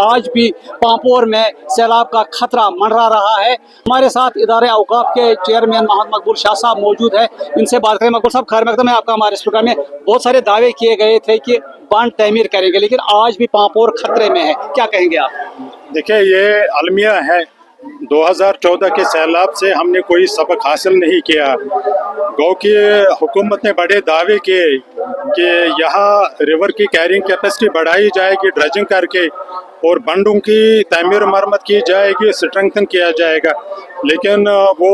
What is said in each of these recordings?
आज भी पांपोर में सैलाब का खतरा मंडरा रहा है। हमारे साथ इदारे औकाफ के चेयरमैन मोहम्मद मकबूल शाह साहब मौजूद है, इनसे बात करें। मकबूल साहब, खैर मकदम है आपका हमारे इस प्रोग्राम में। बहुत सारे दावे किए गए थे कि बांध तमीर करेंगे, लेकिन आज भी पांपोर खतरे में है, क्या कहेंगे आप? देखिए, ये अलमिया है। 2014 के सैलाब से हमने कोई सबक हासिल नहीं किया। गौ की हुकूमत ने बड़े दावे किए कि यहाँ रिवर की कैरिंग कैपेसिटी बढ़ाई जाएगी ड्रेजिंग करके, और बंडों की तमीर मरम्मत की जाएगी, स्ट्रेंथन किया जाएगा, लेकिन वो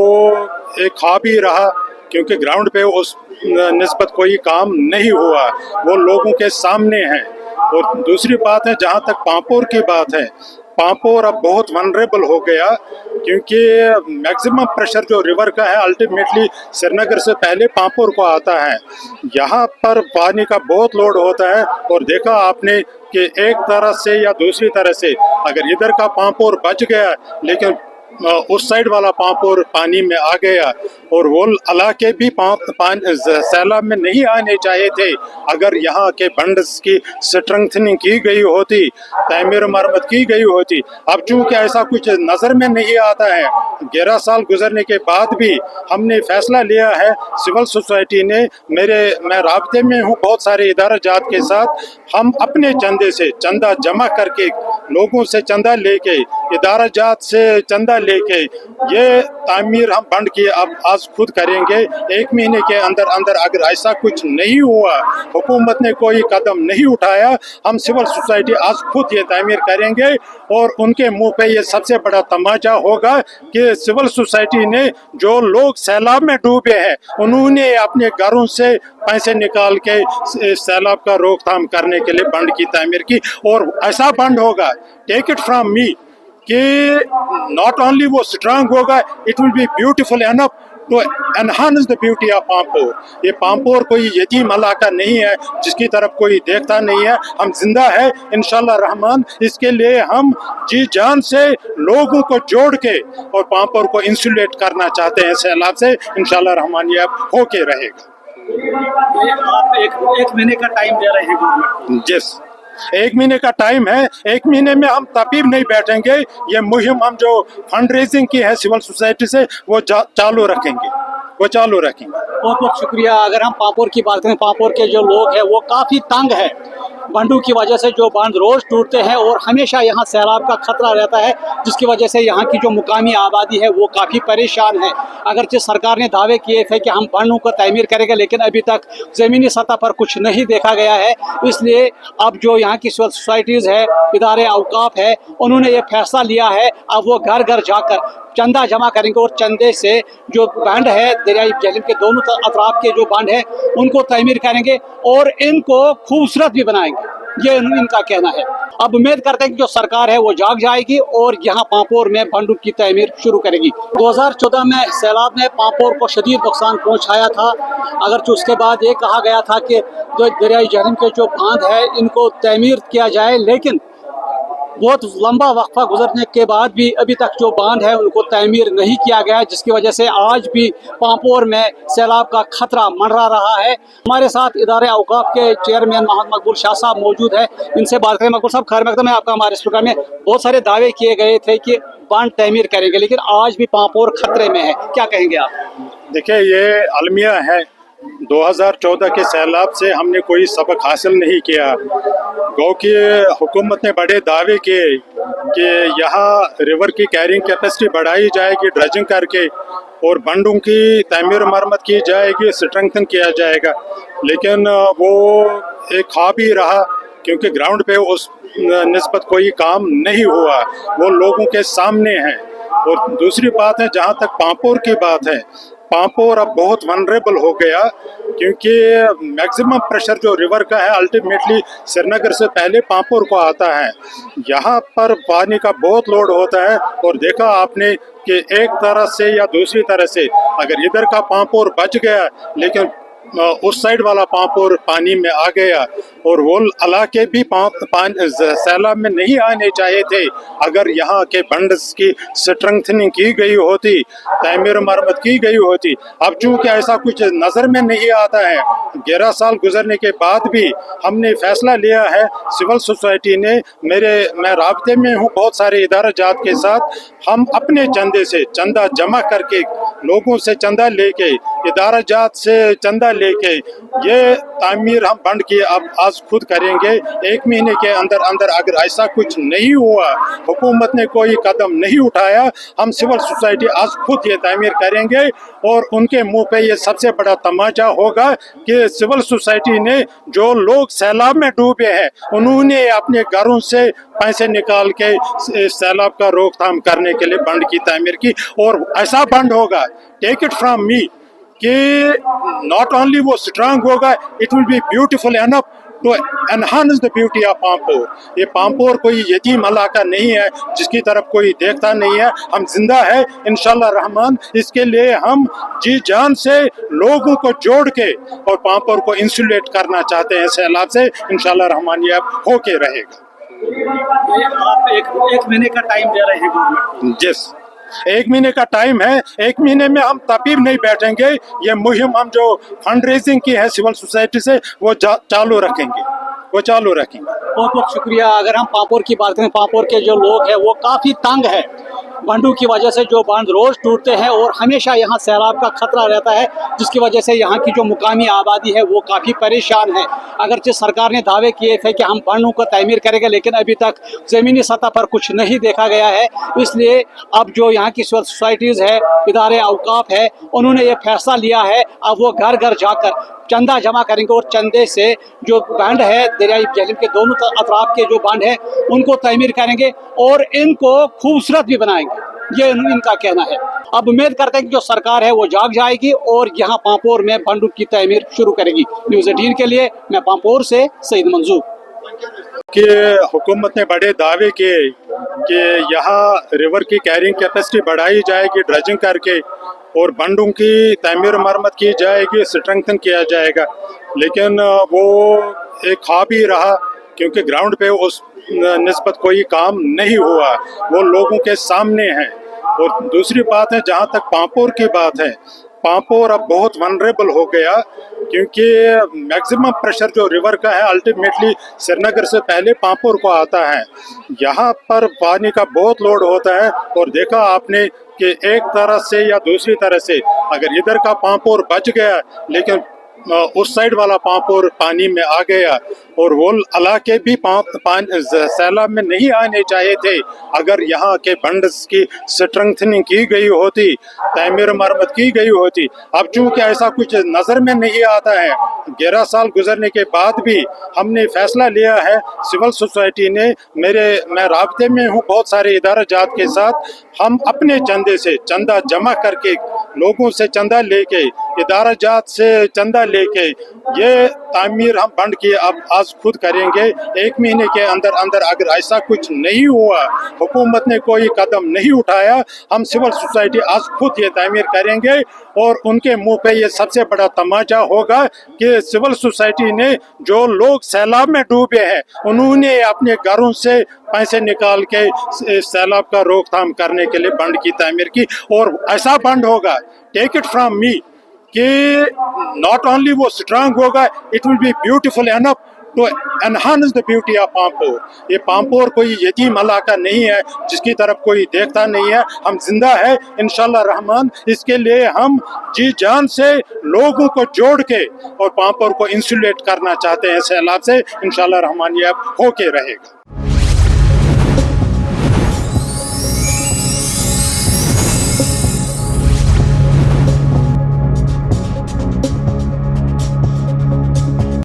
एक ख्वाब ही रहा, क्योंकि ग्राउंड पे उस निस्बत कोई काम नहीं हुआ। वो लोगों के सामने है। और दूसरी बात है, जहाँ तक पांपोर की बात है, पांपोर अब बहुत वनरेबल हो गया, क्योंकि मैक्सिमम प्रेशर जो रिवर का है अल्टीमेटली श्रीनगर से पहले पांपोर को आता है। यहाँ पर पानी का बहुत लोड होता है, और देखा आपने कि एक तरह से या दूसरी तरह से अगर इधर का पांपोर बच गया, लेकिन उस साइड वाला पांपोर पानी में आ गया, और वो इलाके भी सैलाब में नहीं आने चाहिए थे। अगर यहाँ के बंड्स की स्ट्रेंथनिंग की गई होती, तमीर मरम्मत की गई होती। अब चूंकि ऐसा कुछ नज़र में नहीं आता है, 11 साल गुजरने के बाद भी हमने फैसला लिया है, सिविल सोसाइटी ने, मैं राब्ते में हूँ बहुत सारे इदारा जात के साथ, हम अपने चंदे से चंदा जमा करके, लोगों से चंदा लेके, इदारा जात से चंदा लेके, ये तामीर हम बंड की अब आज खुद करेंगे। 1 महीने के अंदर अंदर अगर ऐसा कुछ नहीं हुआ, हुकूमत ने कोई कदम नहीं उठाया, हम सिविल सोसाइटी आज खुद ये तामीर करेंगे। और उनके मुंह पे ये सबसे बड़ा तमाचा होगा कि सिविल सोसाइटी ने, जो लोग सैलाब में डूबे हैं, उन्होंने अपने घरों से पैसे निकाल के सैलाब का रोकथाम करने के लिए बंड की तामीर की। और ऐसा बंड होगा, टेक इट फ्रॉम मी, कि नॉट ओनली वो स्ट्रांग होगा, it will be beautiful enough to enhance the beauty of Pampore. ये पांपोर कोई यतीम इलाका नहीं है जिसकी तरफ कोई देखता नहीं है। हम जिंदा है इंशाल्लाह रहमान। इसके लिए हम जी जान से लोगों को जोड़ के और पांपोर को इंसुलेट करना चाहते हैं सैलाब से। इंशाल्लाह रहमान ये अब होके रहेगा। आप एक महीने का टाइम दे रहे हैं गवर्नमेंट? जिस 1 महीने का टाइम है, 1 महीने में हम तभी नहीं बैठेंगे। ये मुहिम हम जो फंड रेजिंग की है सिविल सोसाइटी से, वो चालू रखेंगे। बहुत बहुत शुक्रिया। अगर हम पांपोर की बात करें, पांपोर के जो लोग हैं वो काफ़ी तंग है बंडू की वजह से। जो बांध रोज टूटते हैं और हमेशा यहाँ सैलाब का खतरा रहता है, जिसकी वजह से यहाँ की जो मुकामी आबादी है वो काफ़ी परेशान है। अगरचे सरकार ने दावे किए थे कि हम बांधों को तमीर करेंगे, लेकिन अभी तक ज़मीनी सतह पर कुछ नहीं देखा गया है। इसलिए अब जो यहाँ की सिविल सोसाइटीज़ है, इदारे औकाफ है, उन्होंने ये फैसला लिया है, अब वो घर घर जाकर चंदा जमा करेंगे और चंदे से जो बांध है दरियाई जहलम के दोनों अतराफ के जो बांध है उनको तमीर करेंगे और इनको खूबसूरत भी बनाएंगे, ये इनका कहना है। अब उम्मीद करते हैं कि जो सरकार है वो जाग जाएगी और यहाँ पांपोर में बांधों की तमीर शुरू करेगी। 2014 में सैलाब ने पांपोर को शदीद नुकसान पहुँचाया था। अगर उसके बाद ये कहा गया था कि जो दरियाई जहलम के जो बांध है इनको तमीर किया जाए, लेकिन बहुत लंबा वक्फा गुजरने के बाद भी अभी तक जो बांध है उनको तमीर नहीं किया गया, जिसकी वजह से आज भी पांपोर में सैलाब का खतरा मंडरा रहा है। हमारे साथ इदारे औकाफ के चेयरमैन मोहम्मद मकबूल शाह साहब मौजूद है, इनसे बात करें। मकबूल साहब, खैर मकदम है आपका हमारे इस प्रोग्राम में। बहुत सारे दावे किए गए थे कि बांध तमीर करेंगे, लेकिन आज भी पांपोर खतरे में है, क्या कहेंगे आप? देखिए, ये अलमिया है। 2014 के सैलाब से हमने कोई सबक हासिल नहीं किया। गौ की हुकूमत ने बड़े दावे किए कि यहाँ रिवर की कैरिंग कैपेसिटी बढ़ाई जाएगी ड्रेजिंग करके, और बंडों की तमीर मरम्मत की जाएगी, स्ट्रेंथन किया जाएगा, लेकिन वो एक ख्वाब ही रहा, क्योंकि ग्राउंड पे उस निस्बत कोई काम नहीं हुआ। वो लोगों के सामने है। और दूसरी बात है, जहाँ तक पांपोर की बात है, पांपोर अब बहुत वनरेबल हो गया, क्योंकि मैक्सिमम प्रेशर जो रिवर का है अल्टीमेटली श्रीनगर से पहले पांपोर को आता है। यहाँ पर पानी का बहुत लोड होता है, और देखा आपने कि एक तरह से या दूसरी तरह से अगर इधर का पांपोर बच गया, लेकिन उस साइड वाला पांपोर पानी में आ गया और वो इलाके भी सैलाब में नहीं आने चाहिए थे। अगर यहाँ के बंड्स की स्ट्रेंथनिंग की गई होती, तामीर मरम्मत की गई होती। अब चूंकि ऐसा कुछ नज़र में नहीं आता है, 11 साल गुजरने के बाद भी हमने फैसला लिया है, सिविल सोसाइटी ने, मैं राब्ते में हूँ बहुत सारे इदारा जात के साथ, हम अपने चंदे से चंदा जमा करके, लोगों से चंदा लेके, इदारा जात से चंदा लेके ये तामीर हम बंद की अब आज खुद करेंगे। 1 महीने के अंदर अंदर अगर ऐसा कुछ नहीं हुआ, हुकूमत ने कोई कदम नहीं उठाया, हम सिविल सोसाइटी आज खुद ये तामीर करेंगे। और उनके मुंह पे ये सबसे बड़ा तमाचा होगा कि सिविल सोसाइटी ने, जो लोग सैलाब में डूबे हैं, उन्होंने अपने घरों से पैसे निकाल के सैलाब का रोकथाम करने के लिए बंद की तामीर की। और ऐसा बंद होगा, टेक इट फ्रॉम मी, कि नॉट ओनली वो स्ट्रांग होगा, it will be beautiful enough to enhance the beauty of Pampore. ये पांपोर कोई यतीम इलाका नहीं है जिसकी तरफ कोई देखता नहीं है, हम जिंदा है इंशाल्लाह रहमान। इसके लिए हम जी जान से लोगों को जोड़ के और पांपोर को इंसुलेट करना चाहते हैं सैलाब से। इंशाल्लाह रहमान ये अब होके रहेगा। आप एक महीने का टाइम दे रहे हैं गवर्नमेंट? जिस 1 महीने का टाइम है, 1 महीने में हम तभी नहीं बैठेंगे। ये मुहिम हम जो फंड रेजिंग की है सिविल सोसाइटी से वो चालू रखेंगे। बहुत बहुत शुक्रिया। अगर हम पांपोर की बात करें, पांपोर के जो लोग हैं वो काफ़ी तंग है। बंडू की वजह से जो बांध रोज टूटते हैं और हमेशा यहाँ सैलाब का खतरा रहता है, जिसकी वजह से यहाँ की जो मुकामी आबादी है वो काफ़ी परेशान है। अगरचे सरकार ने दावे किए थे कि हम बांधों को तामीर करेंगे, लेकिन अभी तक ज़मीनी सतह पर कुछ नहीं देखा गया है। इसलिए अब जो यहाँ की सिविल सोसाइटीज़ है, इदारे औकाफ है, उन्होंने ये फैसला लिया है, अब वो घर घर जाकर चंदा जमा करेंगे और चंदे से जो बांध है, दरियाई जहलम के दोनों अतराफ के जो बांध है उनको तामीर करेंगे और इनको खूबसूरत भी बनाएंगे, ये इनका कहना है। अब उम्मीद करते हैं कि जो सरकार है वो जाग जाएगी और यहाँ पांपोर में बंडू की तामीर शुरू करेगी। न्यूज़ 18 के लिए मैं पांपोर से सईद मंजूर। कि हुकूमत ने बड़े दावे किए कि यहाँ रिवर की कैरिंग कैपेसिटी बढ़ाई जाएगी ड्रेजिंग करके और बंडों की तामीर मरम्मत की जाएगी, स्ट्रेंथन किया जाएगा, लेकिन वो एक ख्वाब ही रहा, क्योंकि ग्राउंड पे उस निस्बत कोई काम नहीं हुआ, वो लोगों के सामने है। और दूसरी बात है, जहाँ तक पांपोर की बात है, पांपोर अब बहुत वनरेबल हो गया, क्योंकि मैक्सिमम प्रेशर जो रिवर का है अल्टीमेटली श्रीनगर से पहले पांपोर को आता है। यहाँ पर पानी का बहुत लोड होता है और देखा आपने कि एक तरह से या दूसरी तरह से अगर इधर का पांपोर बच गया, लेकिन उस साइड वाला पांपोर पानी में आ गया और वो इलाके भी सैलाब में नहीं आने चाहिए थे। अगर यहाँ के बंड्स की स्ट्रेंथनिंग की गई होती, तामीर मरम्मत की गई होती। अब चूंकि ऐसा कुछ नज़र में नहीं आता है, 11 साल गुजरने के बाद भी हमने फैसला लिया है, सिविल सोसाइटी ने, मैं राब्ते में हूँ बहुत सारे इदारा जात के साथ, हम अपने चंदे से चंदा जमा करके, लोगों से चंदा लेके, इदारा जात से चंदा लेके ये तामीर हम बंद की अब आज खुद करेंगे। 1 महीने के अंदर अंदर अगर ऐसा कुछ नहीं हुआ, हुकूमत ने कोई कदम नहीं उठाया, हम सिविल सोसाइटी आज खुद ये तामीर करेंगे। और उनके मुंह पे ये सबसे बड़ा तमाचा होगा कि सिविल सोसाइटी ने, जो लोग सैलाब में डूबे हैं, उन्होंने अपने घरों से पैसे निकाल के सैलाब का रोकथाम करने के लिए बंद की तामीर की। और ऐसा बंद होगा, टेक इट फ्रॉम मी, कि नॉट ओनली वो स्ट्रांग होगा, it will be beautiful enough to enhance the beauty of Pampore. ये पांपोर कोई यतीम इलाका नहीं है जिसकी तरफ कोई देखता नहीं है, हम जिंदा है इंशाल्लाह रहमान। इसके लिए हम जी जान से लोगों को जोड़ के और पांपोर को इंसुलेट करना चाहते हैं सैलाब से। इंशाल्लाह रहमान ये अब होके रहेगा।